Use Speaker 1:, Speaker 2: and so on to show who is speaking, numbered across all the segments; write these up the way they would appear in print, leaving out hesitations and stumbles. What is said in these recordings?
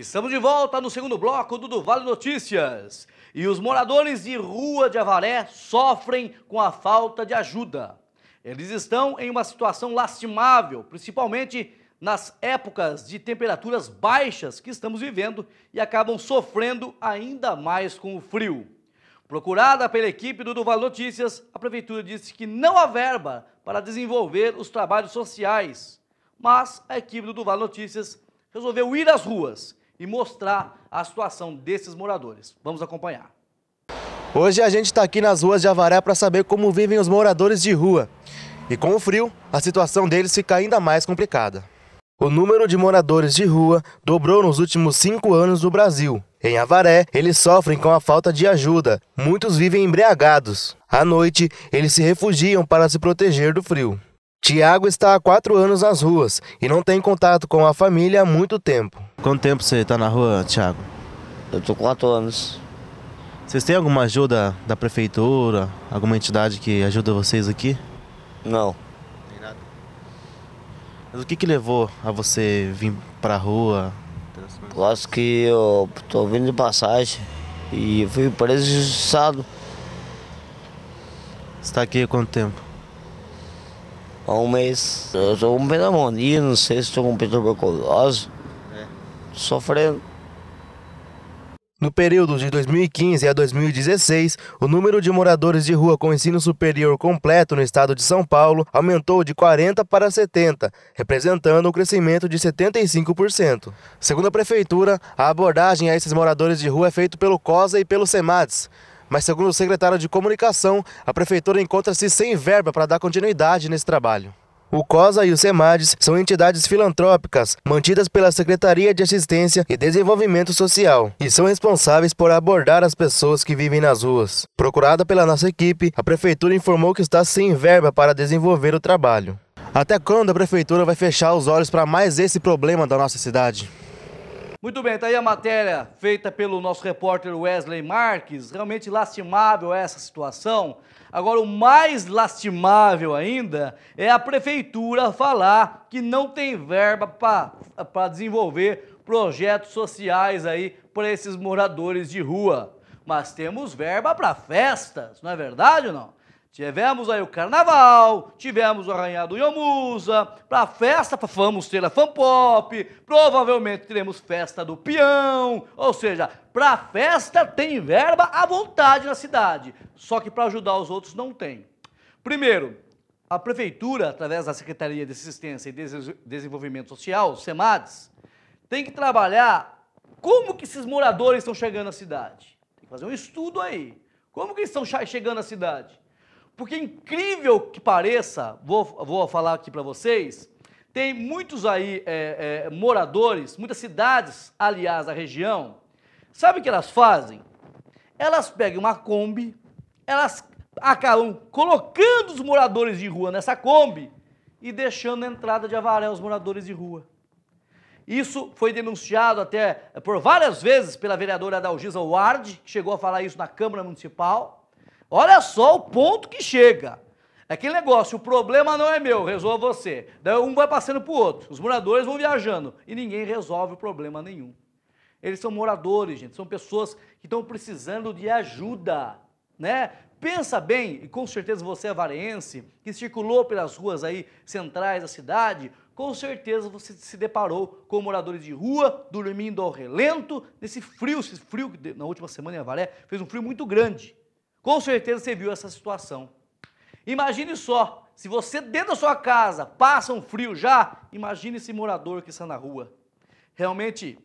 Speaker 1: Estamos de volta no segundo bloco do Vale Notícias. E os moradores de rua de Avaré sofrem com a falta de ajuda. Eles estão em uma situação lastimável, principalmente nas épocas de temperaturas baixas que estamos vivendo e acabam sofrendo ainda mais com o frio. Procurada pela equipe do Vale Notícias, a Prefeitura disse que não há verba para desenvolver os trabalhos sociais. Mas a equipe do Vale Notícias resolveu ir às ruas e mostrar a situação desses moradores. Vamos acompanhar.
Speaker 2: Hoje a gente está aqui nas ruas de Avaré para saber como vivem os moradores de rua. E com o frio, a situação deles fica ainda mais complicada. O número de moradores de rua dobrou nos últimos 5 anos no Brasil. Em Avaré, eles sofrem com a falta de ajuda. Muitos vivem embriagados. À noite, eles se refugiam para se proteger do frio. Tiago está há 4 anos nas ruas e não tem contato com a família há muito tempo. Quanto tempo você está na rua, Tiago?
Speaker 3: Eu tô 4 anos.
Speaker 2: Vocês têm alguma ajuda da prefeitura, alguma entidade que ajuda vocês aqui?
Speaker 3: Não.
Speaker 2: Tem nada. Mas o que levou a você vir para a rua?
Speaker 3: Eu acho que eu tô vindo de passagem e fui prejudicado
Speaker 2: Você está aqui há quanto tempo?
Speaker 3: há um mês. Eu tô com pneumonia, não sei se estou com tuberculose. Sofrendo.
Speaker 2: No período de 2015 a 2016, o número de moradores de rua com ensino superior completo no estado de São Paulo aumentou de 40 para 70, representando um crescimento de 75%. Segundo a Prefeitura, a abordagem a esses moradores de rua é feita pelo COSA e pelo SEMADES. Mas, segundo o secretário de Comunicação, a Prefeitura encontra-se sem verba para dar continuidade nesse trabalho. O COSA e o SEMADES são entidades filantrópicas mantidas pela Secretaria de Assistência e Desenvolvimento Social e são responsáveis por abordar as pessoas que vivem nas ruas. Procurada pela nossa equipe, a Prefeitura informou que está sem verba para desenvolver o trabalho. Até quando a Prefeitura vai fechar os olhos para mais esse problema da nossa cidade?
Speaker 1: Muito bem, tá aí a matéria feita pelo nosso repórter Wesley Marques. Realmente lastimável essa situação. Agora, o mais lastimável ainda é a Prefeitura falar que não tem verba para desenvolver projetos sociais aí para esses moradores de rua. Mas temos verba para festas, não é verdade ou não? Tivemos aí o Carnaval, tivemos o Arranhado Iomusa, para festa vamos ter a Fanpop, provavelmente teremos festa do Peão, ou seja, para festa tem verba à vontade na cidade, só que para ajudar os outros não tem. Primeiro, a Prefeitura, através da Secretaria de Assistência e Desenvolvimento Social, o SEMADES, tem que trabalhar como que esses moradores estão chegando à cidade. Tem que fazer um estudo aí, como que eles estão chegando à cidade. Porque incrível que pareça, vou falar aqui para vocês, tem muitos aí moradores, muitas cidades, aliás, da região, sabe o que elas fazem? Elas pegam uma Kombi, elas acabam colocando os moradores de rua nessa Kombi e deixando na entrada de Avaré os moradores de rua. Isso foi denunciado até por várias vezes pela vereadora Adalgisa Ward, que chegou a falar isso na Câmara Municipal. Olha só o ponto que chega. É aquele negócio, o problema não é meu, resolva você. Daí um vai passando para o outro, os moradores vão viajando e ninguém resolve o problema nenhum. Eles são moradores, gente, são pessoas que estão precisando de ajuda, né? Pensa bem, e com certeza você é avarense, que circulou pelas ruas aí centrais da cidade, com certeza você se deparou com moradores de rua, dormindo ao relento, nesse frio, que na última semana em Avaré fez um frio muito grande. Com certeza você viu essa situação. Imagine só, se você dentro da sua casa passa um frio já, imagine esse morador que está na rua. Realmente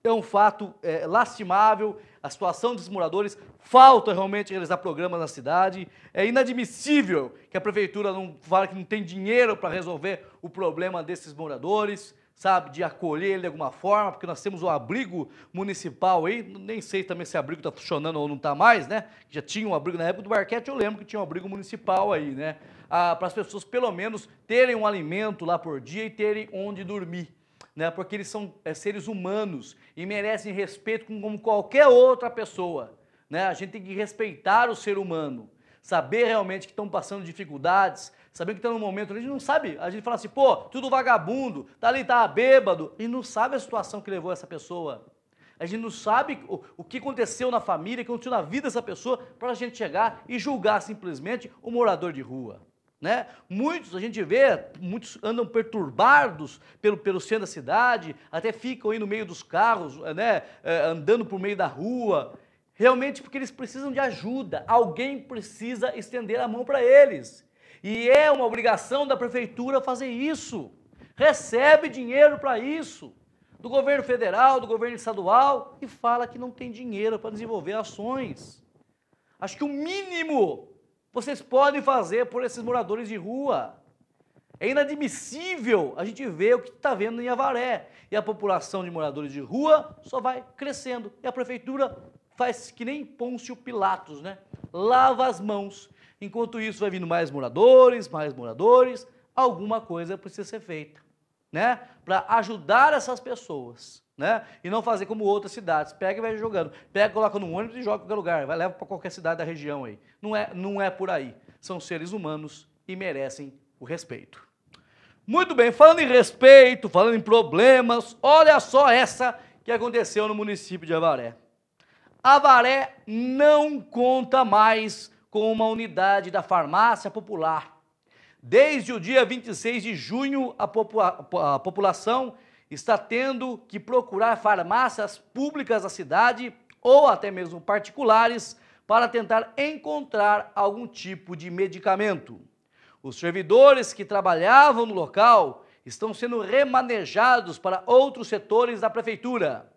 Speaker 1: é um fato lastimável, a situação dos moradores, falta realmente realizar programas na cidade, é inadmissível que a Prefeitura não fale que não tem dinheiro para resolver o problema desses moradores, sabe, de acolher ele de alguma forma, porque nós temos o abrigo municipal aí, nem sei também se o abrigo está funcionando ou não está mais, né? Já tinha um abrigo, na época do Barquete eu lembro que tinha um abrigo municipal aí, né? Para as pessoas pelo menos terem um alimento lá por dia e terem onde dormir, né? Porque eles são seres humanos e merecem respeito como qualquer outra pessoa, né? A gente tem que respeitar o ser humano, saber realmente que estão passando dificuldades, saber que estão num momento, a gente não sabe, a gente fala assim, pô, tudo vagabundo, tá ali, tá bêbado, e não sabe a situação que levou essa pessoa A gente não sabe o que aconteceu na família, o que aconteceu na vida dessa pessoa, para a gente chegar e julgar simplesmente o morador de rua. Né? Muitos, a gente vê, muitos andam perturbados pelo centro da cidade, até ficam aí no meio dos carros, né? Andando por meio da rua, realmente porque eles precisam de ajuda, alguém precisa estender a mão para eles. E é uma obrigação da prefeitura fazer isso, recebe dinheiro para isso, do governo federal, do governo estadual, e fala que não tem dinheiro para desenvolver ações. Acho que o mínimo vocês podem fazer por esses moradores de rua. É inadmissível a gente ver o que está vendo em Avaré. E a população de moradores de rua só vai crescendo. E a prefeitura faz que nem Pôncio Pilatos, né? Lava as mãos. Enquanto isso vai vindo mais moradores, alguma coisa precisa ser feita, né? Para ajudar essas pessoas, né? E não fazer como outras cidades, pega e vai jogando, pega, coloca no ônibus e joga em qualquer lugar, vai levar para qualquer cidade da região aí. Não é por aí. São seres humanos e merecem o respeito. Muito bem, falando em respeito, falando em problemas, olha só essa que aconteceu no município de Avaré. Avaré não conta mais com uma unidade da farmácia popular. Desde o dia 26 de junho, a população está tendo que procurar farmácias públicas da cidade ou até mesmo particulares para tentar encontrar algum tipo de medicamento. Os servidores que trabalhavam no local estão sendo remanejados para outros setores da prefeitura.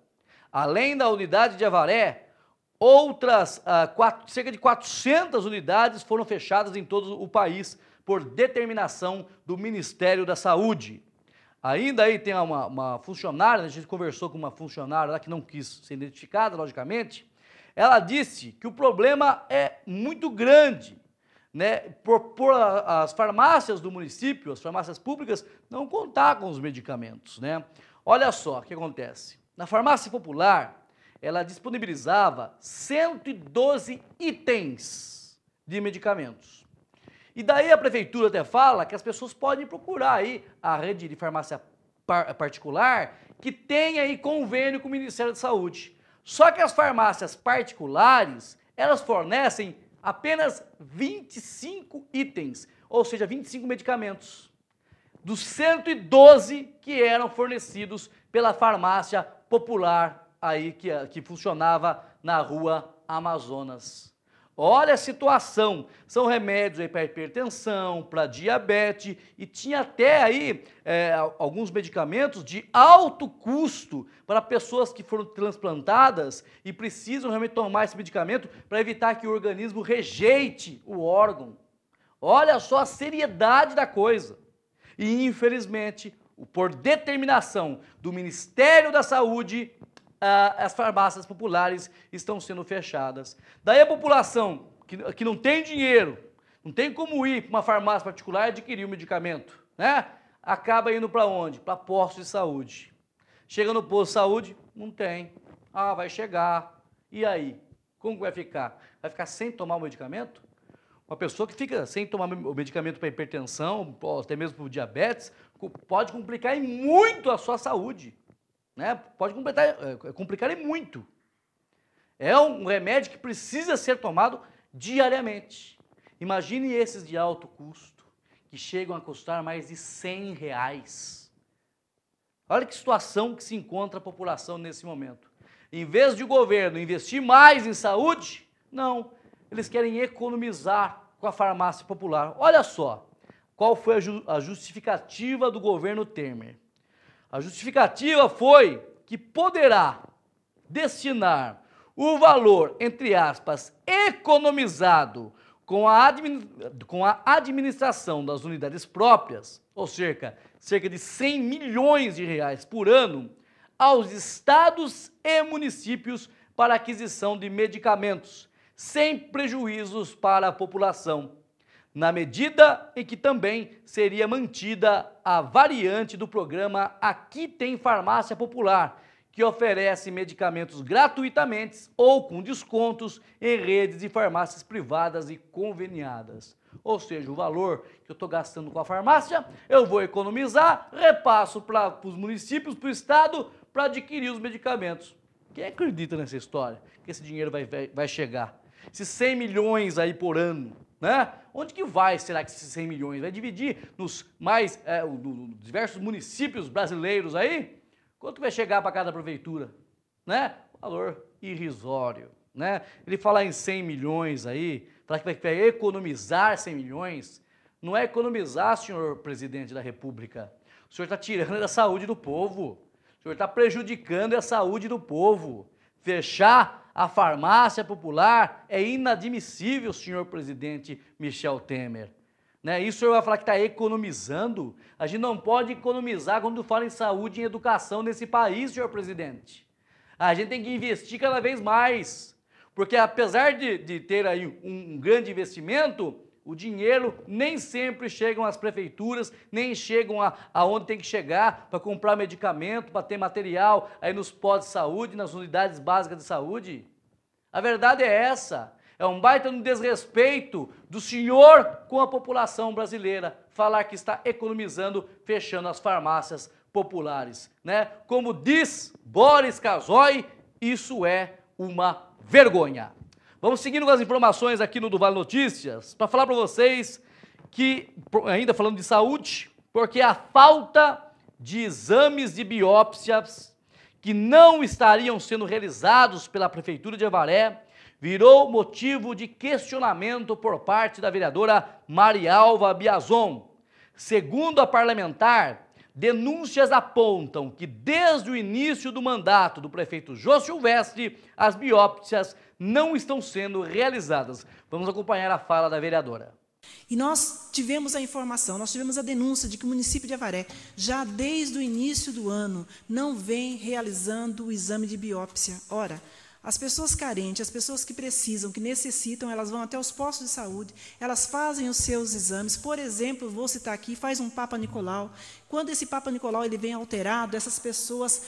Speaker 1: Além da unidade de Avaré, cerca de 400 unidades foram fechadas em todo o país por determinação do Ministério da Saúde. Ainda aí tem uma funcionária, a gente conversou com uma funcionária lá que não quis ser identificada, logicamente. Ela disse que o problema é muito grande, né? Por as farmácias do município, as farmácias públicas, não contar com os medicamentos, né? Olha só o que acontece. Na farmácia popular, ela disponibilizava 112 itens de medicamentos. E daí a prefeitura até fala que as pessoas podem procurar aí a rede de farmácia particular que tem aí convênio com o Ministério da Saúde. Só que as farmácias particulares, elas fornecem apenas 25 itens, ou seja, 25 medicamentos, dos 112 que eram fornecidos pela farmácia popular aí que funcionava na rua Amazonas. Olha a situação, são remédios aí para hipertensão, para diabetes e tinha até aí alguns medicamentos de alto custo para pessoas que foram transplantadas e precisam realmente tomar esse medicamento para evitar que o organismo rejeite o órgão. Olha só a seriedade da coisa. E infelizmente, por determinação do Ministério da Saúde, as farmácias populares estão sendo fechadas. Daí a população que não tem dinheiro, não tem como ir para uma farmácia particular e adquirir o medicamento, né? Acaba indo para onde? Para postos de saúde. Chega no posto de saúde, não tem. Ah, vai chegar. E aí? Como vai ficar? Vai ficar sem tomar o medicamento? Uma pessoa que fica sem tomar o medicamento para hipertensão, até mesmo para diabetes, pode complicar muito a sua saúde. Né? Pode complicar e muito. É um remédio que precisa ser tomado diariamente. Imagine esses de alto custo, que chegam a custar mais de R$100. Olha que situação que se encontra a população nesse momento. Em vez de o governo investir mais em saúde, não, eles querem economizar com a farmácia popular. Olha só, qual foi a justificativa do governo Temer. A justificativa foi que poderá destinar o valor, entre aspas, economizado com a administração das unidades próprias, ou cerca de 100 milhões de reais por ano, aos estados e municípios para aquisição de medicamentos, sem prejuízos para a população, na medida em que também seria mantida a variante do programa Aqui Tem Farmácia Popular, que oferece medicamentos gratuitamente ou com descontos em redes de farmácias privadas e conveniadas. Ou seja, o valor que eu estou gastando com a farmácia, eu vou economizar, repasso para os municípios, para o estado, para adquirir os medicamentos. Quem acredita nessa história? Que esse dinheiro vai chegar? Esses 100 milhões aí por ano, né? Onde que vai, será que esses 100 milhões? Vai dividir nos diversos municípios brasileiros aí? Quanto vai chegar para cada prefeitura? Né? Valor irrisório, né? Ele fala em 100 milhões aí, fala que vai economizar 100 milhões. Não é economizar, senhor presidente da República. O senhor está tirando da saúde do povo. O senhor está prejudicando a saúde do povo. Fechar a farmácia popular é inadmissível, senhor presidente Michel Temer. Né? Isso o senhor vai falar que está economizando? A gente não pode economizar quando fala em saúde e em educação nesse país, senhor presidente. A gente tem que investir cada vez mais. Porque apesar de ter aí um grande investimento, o dinheiro nem sempre chega às prefeituras, nem chegam aonde tem que chegar para comprar medicamento, para ter material aí nos postos de saúde, nas unidades básicas de saúde. A verdade é essa. É um baita no desrespeito do senhor com a população brasileira falar que está economizando, fechando as farmácias populares, né? Como diz Boris Casoy, isso é uma vergonha. Vamos seguindo com as informações aqui no do Vale Notícias, para falar para vocês que, ainda falando de saúde, porque a falta de exames de biópsias que não estariam sendo realizados pela Prefeitura de Avaré virou motivo de questionamento por parte da vereadora Marialva Biazon. Segundo a parlamentar, denúncias apontam que desde o início do mandato do prefeito Jô Silvestre, as biópsias não estão sendo realizadas. Vamos acompanhar a fala da vereadora.
Speaker 4: E nós tivemos a informação, nós tivemos a denúncia de que o município de Avaré, já desde o início do ano, não vem realizando o exame de biópsia. Ora, as pessoas carentes, as pessoas que precisam, que necessitam, elas vão até os postos de saúde, elas fazem os seus exames. Por exemplo, vou citar aqui, faz um Papa Nicolau. Quando esse Papa Nicolau ele vem alterado, essas pessoas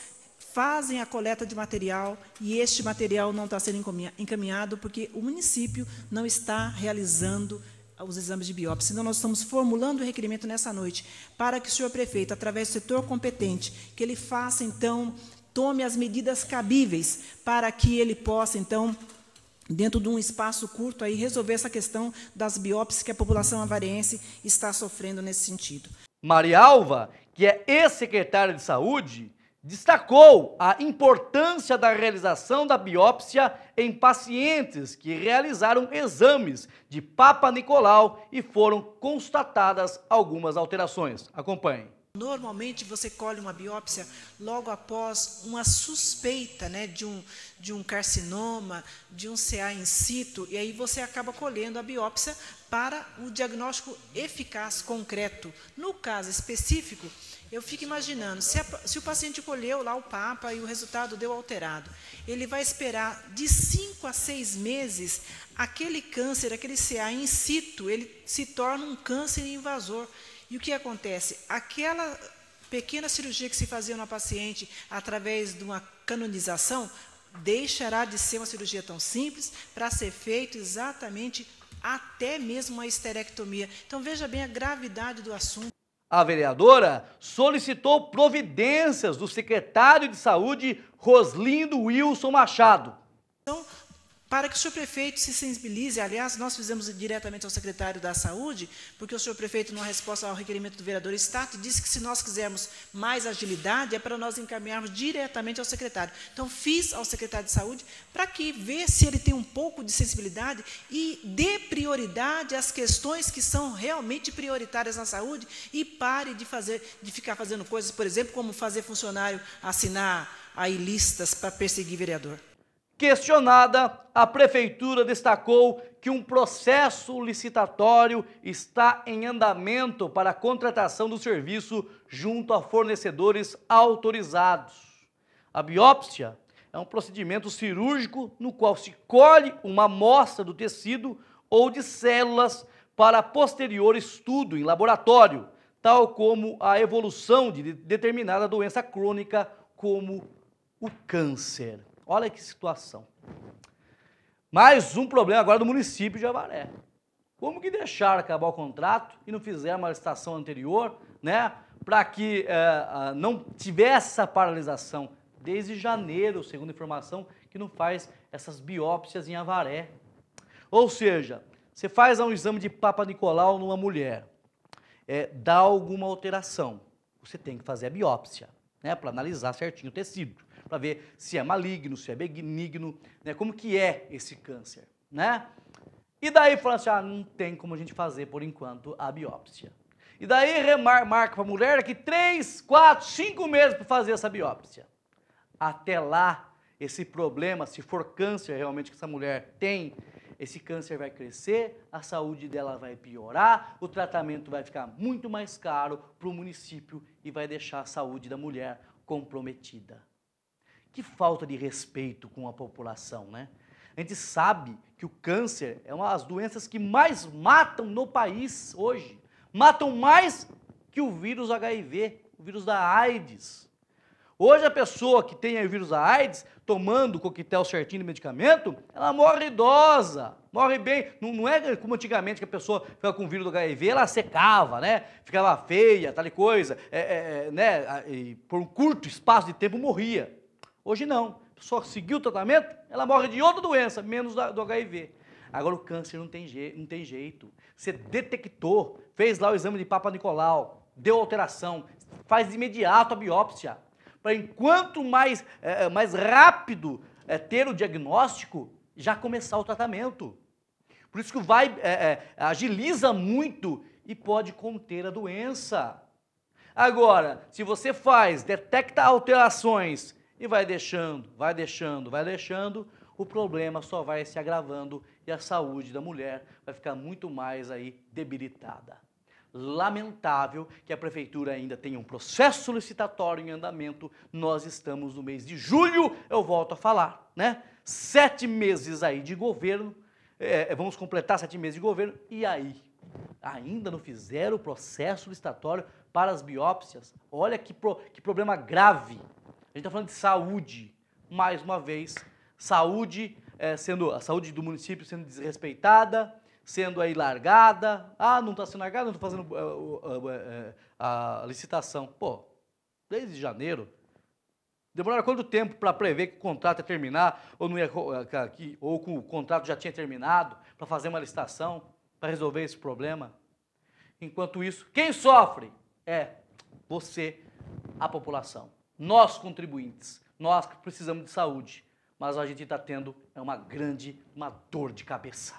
Speaker 4: fazem a coleta de material e este material não está sendo encaminhado porque o município não está realizando os exames de biópsia. Então, nós estamos formulando o requerimento nessa noite para que o senhor prefeito, através do setor competente, que ele faça, então, tome as medidas cabíveis para que ele possa, então, dentro de um espaço curto, aí, resolver essa questão das biópsias que a população avarense está sofrendo nesse sentido.
Speaker 1: Marialva, que é ex-secretária de Saúde, destacou a importância da realização da biópsia em pacientes que realizaram exames de Papa Nicolau e foram constatadas algumas alterações. Acompanhe.
Speaker 4: Normalmente, você colhe uma biópsia logo após uma suspeita, né, de um carcinoma, de um CA in situ, e aí você acaba colhendo a biópsia para o diagnóstico eficaz, concreto. No caso específico, eu fico imaginando, se o paciente colheu lá o Papa e o resultado deu alterado, ele vai esperar de 5 a 6 meses, aquele câncer, aquele CA in situ, ele se torna um câncer invasor. E o que acontece? Aquela pequena cirurgia que se fazia na paciente através de uma canonização, deixará de ser uma cirurgia tão simples para ser feito exatamente até mesmo uma esterectomia. Então, veja bem a gravidade do assunto.
Speaker 1: A vereadora solicitou providências do secretário de Saúde, Roslindo Wilson Machado.
Speaker 4: Então, para que o senhor prefeito se sensibilize, aliás, nós fizemos diretamente ao secretário da Saúde, porque o senhor prefeito, numa resposta ao requerimento do vereador Stato, disse que se nós quisermos mais agilidade, é para nós encaminharmos diretamente ao secretário. Então, fiz ao secretário de Saúde para que veja se ele tem um pouco de sensibilidade e dê prioridade às questões que são realmente prioritárias na saúde e pare de ficar fazendo coisas, por exemplo, como fazer funcionário assinar aí listas para perseguir vereador.
Speaker 1: Questionada, a Prefeitura destacou que um processo licitatório está em andamento para a contratação do serviço junto a fornecedores autorizados. A biópsia é um procedimento cirúrgico no qual se colhe uma amostra do tecido ou de células para posterior estudo em laboratório, tal como a evolução de determinada doença crônica, como o câncer. Olha que situação. Mais um problema agora do município de Avaré. Como que deixaram acabar o contrato e não fizeram uma licitação anterior, né, para que não tivesse essa paralisação desde janeiro, segundo informação, que não faz essas biópsias em Avaré. Ou seja, você faz um exame de Papa Nicolau numa mulher, dá alguma alteração, você tem que fazer a biópsia, né, para analisar certinho o tecido, para ver se é maligno, se é benigno, né, como que é esse câncer, né? E daí fala assim, não tem como a gente fazer por enquanto a biópsia. E daí marca para a mulher daqui 3, 4, 5 meses para fazer essa biópsia. Até lá, esse problema, se for câncer realmente que essa mulher tem, esse câncer vai crescer, a saúde dela vai piorar, o tratamento vai ficar muito mais caro para o município e vai deixar a saúde da mulher comprometida. Que falta de respeito com a população, né? A gente sabe que o câncer é uma das doenças que mais matam no país hoje. Matam mais que o vírus HIV, o vírus da AIDS. Hoje a pessoa que tem o vírus da AIDS, tomando o coquetel certinho de medicamento, ela morre idosa, morre bem. Não é como antigamente que a pessoa ficava com o vírus do HIV, ela secava, né? Ficava feia, tal coisa, né? E por um curto espaço de tempo morria. Hoje não. A pessoa seguiu o tratamento, ela morre de outra doença, menos do HIV. Agora o câncer não tem jeito. Você detectou, fez lá o exame de Papa Nicolau, deu alteração, faz de imediato a biópsia. Para enquanto mais rápido ter o diagnóstico, já começar o tratamento. Por isso que agiliza muito e pode conter a doença. Agora, se você detecta alterações e vai deixando, o problema só vai se agravando e a saúde da mulher vai ficar muito mais aí debilitada. Lamentável que a prefeitura ainda tenha um processo licitatório em andamento. Nós estamos no mês de julho, eu volto a falar, né? 7 meses aí de governo, vamos completar 7 meses de governo, e aí? Ainda não fizeram o processo licitatório para as biópsias? Olha que problema grave. A gente está falando de saúde, mais uma vez, a saúde do município sendo desrespeitada, sendo aí largada. Não está sendo largada, não estou fazendo a licitação. Pô, desde janeiro, demoraram quanto tempo para prever que o contrato ia terminar, ou que o contrato já tinha terminado, para fazer uma licitação, para resolver esse problema? Enquanto isso, quem sofre é você, a população. Nós, contribuintes, nós que precisamos de saúde, mas a gente está tendo uma dor de cabeça.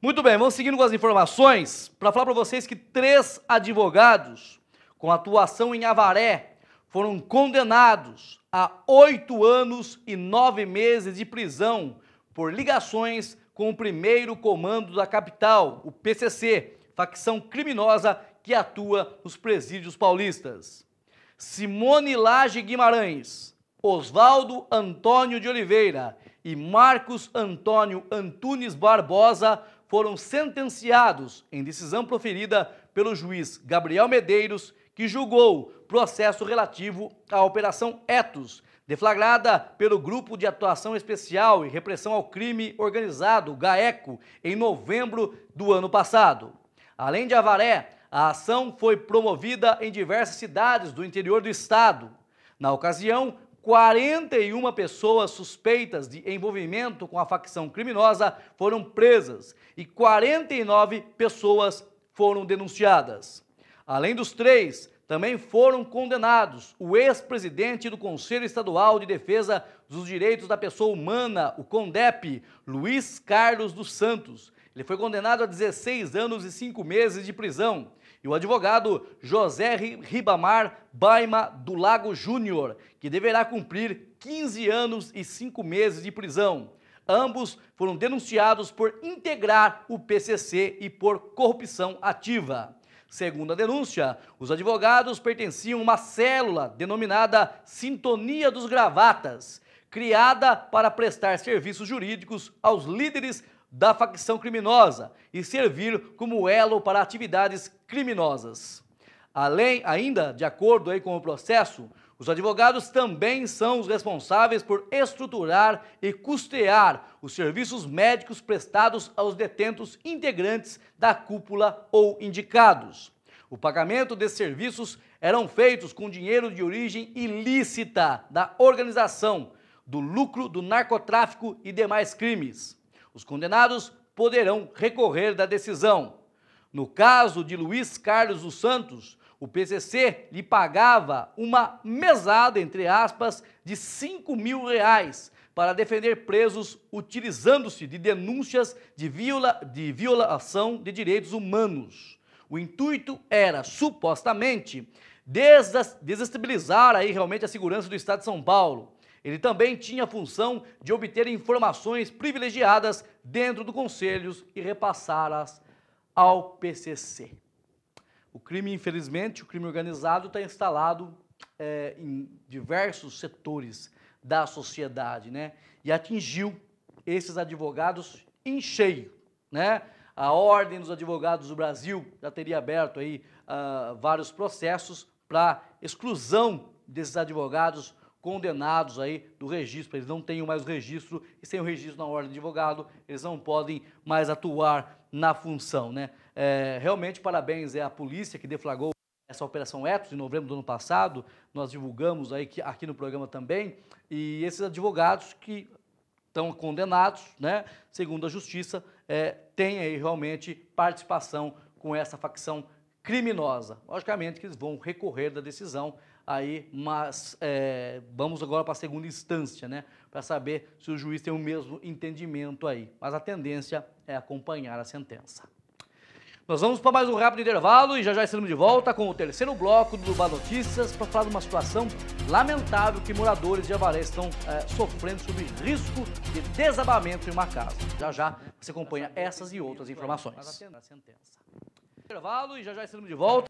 Speaker 1: Muito bem, vamos seguindo com as informações para falar para vocês que 3 advogados com atuação em Avaré foram condenados a 8 anos e 9 meses de prisão por ligações com o primeiro comando da capital, o PCC, facção criminosa que atua nos presídios paulistas. Simone Lage Guimarães, Oswaldo Antônio de Oliveira e Marcos Antônio Antunes Barbosa foram sentenciados em decisão proferida pelo juiz Gabriel Medeiros, que julgou processo relativo à Operação Etos, deflagrada pelo Grupo de Atuação Especial e Repressão ao Crime Organizado, GAECO, em novembro do ano passado. Além de Avaré, a ação foi promovida em diversas cidades do interior do estado. Na ocasião, 41 pessoas suspeitas de envolvimento com a facção criminosa foram presas e 49 pessoas foram denunciadas. Além dos 3, também foram condenados o ex-presidente do Conselho Estadual de Defesa dos Direitos da Pessoa Humana, o CONDEP, Luiz Carlos dos Santos. Ele foi condenado a 16 anos e 5 meses de prisão. E o advogado José Ribamar Baima do Lago Júnior, que deverá cumprir 15 anos e 5 meses de prisão. Ambos foram denunciados por integrar o PCC e por corrupção ativa. Segundo a denúncia, os advogados pertenciam a uma célula denominada Sintonia dos Gravatas, criada para prestar serviços jurídicos aos líderes da facção criminosa e servir como elo para atividades criminosas. Ainda, de acordo com o processo, os advogados também são os responsáveis por estruturar e custear os serviços médicos prestados aos detentos integrantes da cúpula ou indicados. O pagamento desses serviços eram feitos com dinheiro de origem ilícita da organização, do lucro do narcotráfico e demais crimes. Os condenados poderão recorrer da decisão. No caso de Luiz Carlos dos Santos, o PCC lhe pagava uma mesada, entre aspas, de R$5.000 para defender presos utilizando-se de denúncias de violação de direitos humanos. O intuito era, supostamente, desestabilizar aí realmente a segurança do Estado de São Paulo. Ele também tinha a função de obter informações privilegiadas dentro do Conselho e repassá-las ao PCC. O crime, infelizmente, o crime organizado está instalado em diversos setores da sociedade, né? E atingiu esses advogados em cheio, né? A Ordem dos Advogados do Brasil já teria aberto aí vários processos para exclusão desses advogados condenados aí do registro. Eles não têm mais o registro, e sem o registro na Ordem de Advogado, eles não podem mais atuar na função, né? Realmente, parabéns à polícia que deflagrou essa Operação Etos em novembro do ano passado. Nós divulgamos aí aqui no programa também, e esses advogados que estão condenados, né, segundo a Justiça, têm aí realmente participação com essa facção criminosa. Logicamente que eles vão recorrer da decisão aí, mas vamos agora para a segunda instância, né, para saber se o juiz tem o mesmo entendimento aí. Mas a tendência é acompanhar a sentença. Nós vamos para mais um rápido intervalo e já estaremos de volta com o terceiro bloco do Bar Notícias para falar de uma situação lamentável que moradores de Avaré estão sofrendo sob risco de desabamento em uma casa. Já você acompanha essas e outras informações. Intervalo e já estaremos de volta.